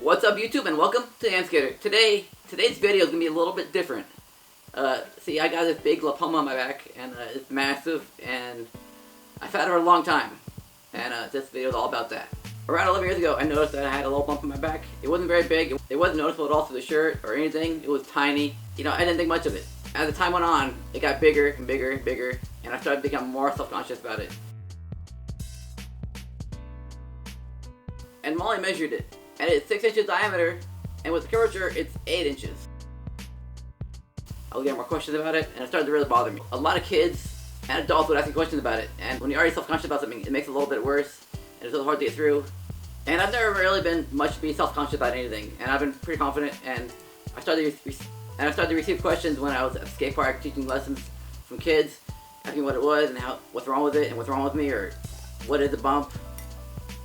What's up, YouTube, and welcome to the Amskater. Today's video is gonna be a little bit different. See, I got this big Lipoma on my back, and it's massive, and I've had it for a long time. And this video is all about that. Around 11 years ago, I noticed that I had a little bump in my back. It wasn't very big. It wasn't noticeable at all through the shirt or anything. It was tiny. You know, I didn't think much of it. As the time went on, it got bigger and bigger and bigger, and I started to become more self-conscious about it. And Molly measured it, and it's 6 inches diameter, and with the curvature, it's 8 inches. I was getting more questions about it, and it started to really bother me. A lot of kids and adults would ask me questions about it, and when you're already self-conscious about something, it makes it a little bit worse, and it's a little hard to get through. And I've never really been much to be self-conscious about anything, and I've been pretty confident, and I started to receive questions when I was at the skate park teaching lessons from kids, asking what it was and what's wrong with it and what's wrong with me, or what is a bump.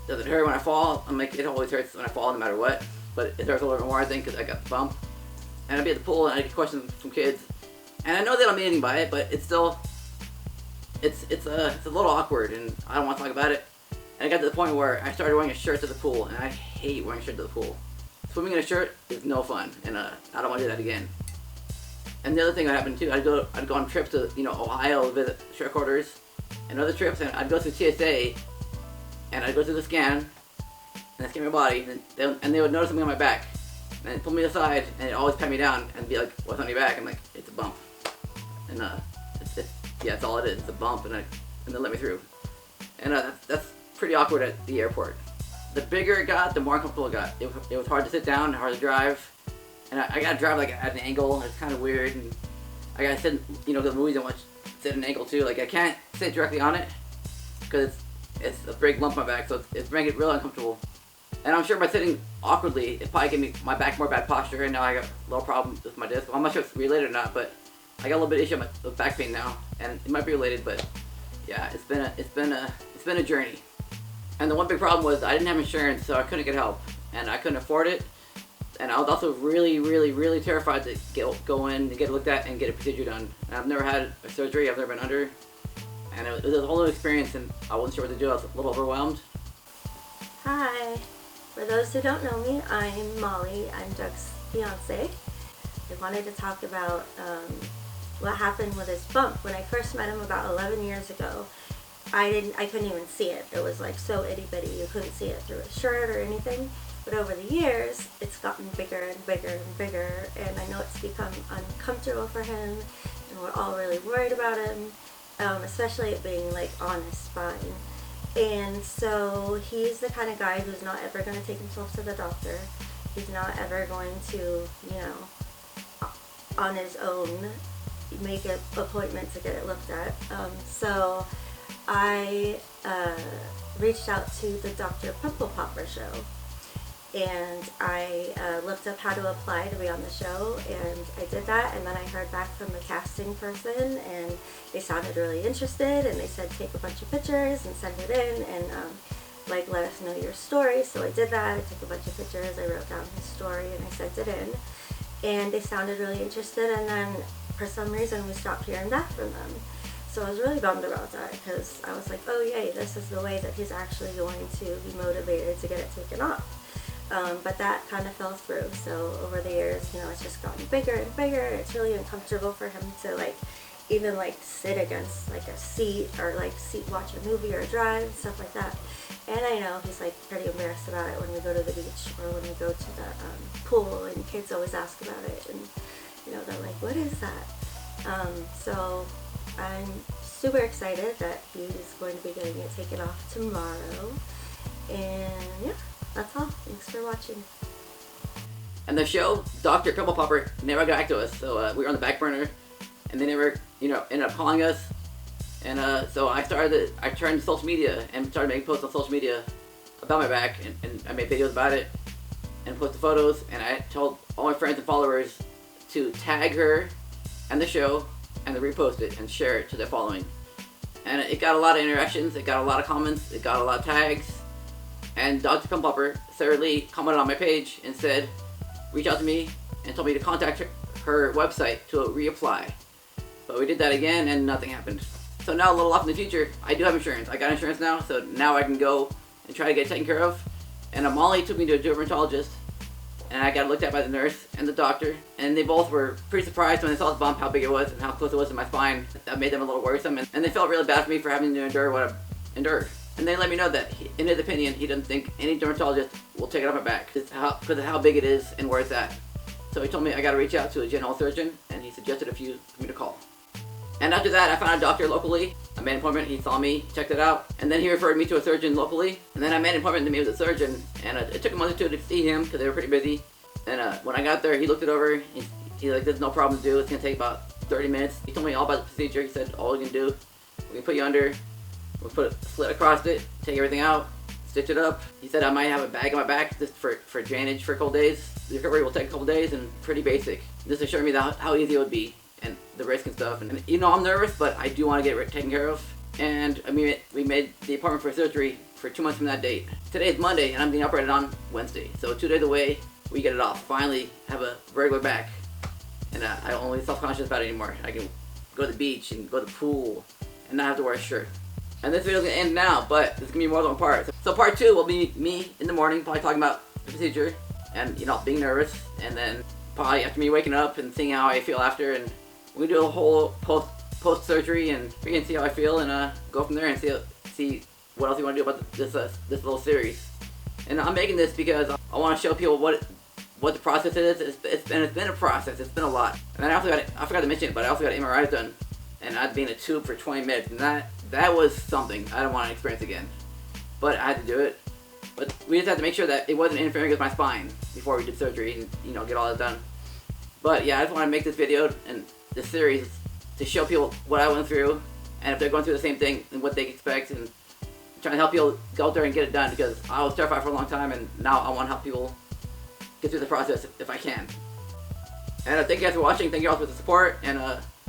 Does it hurt when I fall? I'm like, it always hurts when I fall no matter what, but it hurts a little bit more, I think, because I got the bump. And I'd be at the pool and I'd get questions from kids, and I know they don't mean anything by it, but it's still, it's a little awkward, and I don't want to talk about it. And I got to the point where I started wearing a shirt to the pool, and I hate wearing a shirt to the pool. Swimming in a shirt is no fun, and I don't want to do that again. And the other thing that happened too, I'd go on trips to Ohio to visit shirt quarters, and other trips, and I'd go through TSA. And I'd go through the scan, and they'd scan my body, and they would notice something on my back. And they'd pull me aside, and they'd always pat me down, and be like, what's on your back? I'm like, it's a bump. And that's all it is, it's a bump, and they let me through. And that's pretty awkward at the airport. The bigger it got, the more uncomfortable it got. It was hard to sit down, hard to drive. And I gotta drive like at an angle, and it's kind of weird. And I gotta sit, the movies I watch, sit at an angle too. Like, I can't sit directly on it, because it's a big lump on my back, so it's making it really uncomfortable. And I'm sure by sitting awkwardly, it probably gave my back more bad posture, and now I got a little problem with my disc. Well, I'm not sure if it's related or not, but I got a little bit of issue with back pain now, and it might be related, but yeah, it's been a journey. And the one big problem was I didn't have insurance, so I couldn't get help, and I couldn't afford it. And I was also really, really, really terrified to go in and get it looked at and get a procedure done. And I've never had a surgery, I've never been under. And it was a whole new experience, and I wasn't sure what to do. I was a little overwhelmed. Hi. For those who don't know me, I'm Molly. I'm Doug's fiance. I wanted to talk about what happened with his bump. When I first met him about 11 years ago, I couldn't even see it. It was like so itty bitty. You couldn't see it through his shirt or anything. But over the years, it's gotten bigger and bigger and bigger, and I know it's become uncomfortable for him, and we're all really worried about him. Especially it being like on his spine. And so he's the kind of guy who's not ever going to take himself to the doctor. He's not ever going to, on his own make an appointment to get it looked at. So I reached out to the Dr. Pimple Popper show. And I looked up how to apply to be on the show, and I did that, and then I heard back from the casting person, and they sounded really interested, and they said take a bunch of pictures and send it in, and let us know your story. So I did that. I took a bunch of pictures, I wrote down his story, and I sent it in, and they sounded really interested, and then for some reason we stopped hearing back from them. So I was really bummed about that, because I was like, oh yay, this is the way that he's actually going to be motivated to get it taken off. But that kind of fell through. So over the years, it's just gotten bigger and bigger. It's really uncomfortable for him to even sit against a seat, or watch a movie or drive, stuff like that. And I know he's pretty embarrassed about it when we go to the beach or when we go to the pool, and kids always ask about it, and they're like, what is that? So I'm super excited that he's going to be getting it taken off tomorrow. And yeah. That's all. Thanks for watching. And the show, Dr. Pimple Popper, never got back to us, so we were on the back burner, and they never, ended up calling us. And so I turned to social media and started making posts on social media about my back, and I made videos about it and posted photos, and I told all my friends and followers to tag her and the show and to repost it and share it to their following. And it got a lot of interactions, it got a lot of comments, it got a lot of tags. And Dr. Pimple Popper, Sarah Lee, commented on my page and said, reach out to me, and told me to contact her website to reapply. But we did that again, and nothing happened. So now, a little off in the future, I do have insurance. I got insurance now, so now I can go and try to get it taken care of. And Molly took me to a dermatologist, and I got looked at by the nurse and the doctor, and they both were pretty surprised when they saw the bump, how big it was and how close it was to my spine. That made them a little worrisome, and they felt really bad for me for having to endure what I've endured. And they let me know that, in his opinion, he doesn't think any dermatologist will take it off my back because of how big it is and where it's at. So he told me I got to reach out to a general surgeon, and he suggested a few for me to call. And after that, I found a doctor locally. I made an appointment. He saw me, checked it out, and then he referred me to a surgeon locally. And then I made an appointment to meet with a surgeon, and it took a month or two to see him because they were pretty busy. And when I got there, he looked it over. He's like, "There's no problem to do. It's gonna take about 30 minutes." He told me all about the procedure. He said, "All we can do, we can put you under. We'll put a slit across it, take everything out, stitch it up." He said I might have a bag on my back just for drainage for a couple days. The recovery will take a couple days and pretty basic. Just to show me how easy it would be and the risk and stuff. And you know, I'm nervous, but I do want to get it taken care of. And I mean, we made the appointment for surgery for 2 months from that date. Today is Monday, and I'm being operated on Wednesday. So 2 days away, we get it off. Finally, have a regular back. And I don't really self-conscious about it anymore. I can go to the beach and go to the pool and not have to wear a shirt. And this video is going to end now, but there's going to be more than one part. So part 2 will be me in the morning, probably talking about the procedure and, you know, being nervous. And then probably after me waking up and seeing how I feel after. And we're going to do a whole post-surgery and we can see how I feel and go from there and see what else you want to do about this little series. And I'm making this because I want to show people what the process is. It's been a process. It's been a lot. And then I forgot to mention it, but I also got MRIs done. And I'd be in a tube for 20 minutes, and that was something I don't want to experience again. But I had to do it. But we just had to make sure that it wasn't interfering with my spine before we did surgery and, you know, get all that done. But yeah, I just want to make this video and this series to show people what I went through, and if they're going through the same thing and what they expect, and trying to help people go out there and get it done, because I was terrified for a long time, and now I want to help people get through the process if I can. And thank you guys for watching. Thank you all for the support, and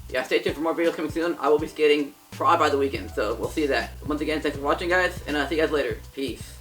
yeah, stay tuned for more videos coming soon. I will be skating probably by the weekend, so we'll see that. Once again, thanks for watching, guys, and see you guys later. Peace.